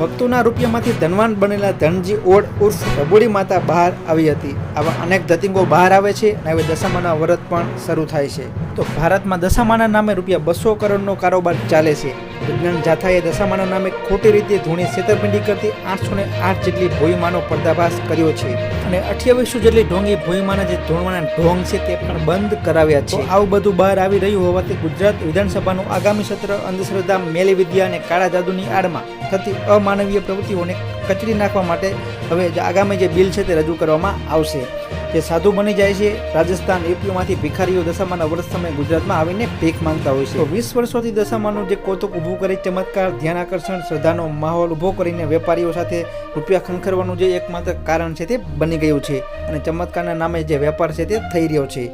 ભક્તોના રૂપિયામાંથી ધનવાન બનેલા ધનજી ઓડ ઉર્ફ રબોડી માતા બહાર આવી હતી. આવા અનેક ધતિંગો બહાર આવે છે અને હવે દશામાના વ્રત પણ શરૂ થાય છે. તો ભારતમાં દશામાના નામે રૂપિયા 200 કરોડનો કારોબાર ચાલે છે. વિજ્ઞાન જાથાએ દશામાના નામે ખોટી રીતે ધૂણી છેતરપિંડી કરતી 808 જેટલી ભોઈમાનો પર્દાફાશ કર્યો છે અને 2800 જેટલી ઢોંગી ભોઈમાના જે ધૂણવાના ઢોંગ છે તે પણ બંધ કરાવ્યા છે. આવું બધું બહાર આવી રહ્યું હોવાથી ગુજરાત વિધાનસભાનું આગામી સત્ર અંધશ્રદ્ધા, મેલી વિદ્યા અને કાળા જાદુની આડમાં થતી અમાનવીય પ્રવૃત્તિઓને કચડી નાખવા માટે હવે આગામી જે બિલ છે તે રજૂ કરવામાં આવશે. જે સાધુ બની જાય છે રાજસ્થાન, યુપીમાંથી ભિખારીઓ દશામાના વર્ષ સમયે ગુજરાતમાં આવીને ભીખ માંગતા હોય છે. તો 20 વર્ષોથી દશામાનું જે કૌતુક ઊભું કરી ચમત્કાર, ધ્યાન આકર્ષણ, શ્રદ્ધાનો માહોલ ઊભો કરીને વેપારીઓ સાથે રૂપિયા ખંખેરવાનું જે એકમાત્ર કારણ છે તે બની ગયું છે અને ચમત્કારના નામે જે વેપાર છે તે થઈ રહ્યો છે.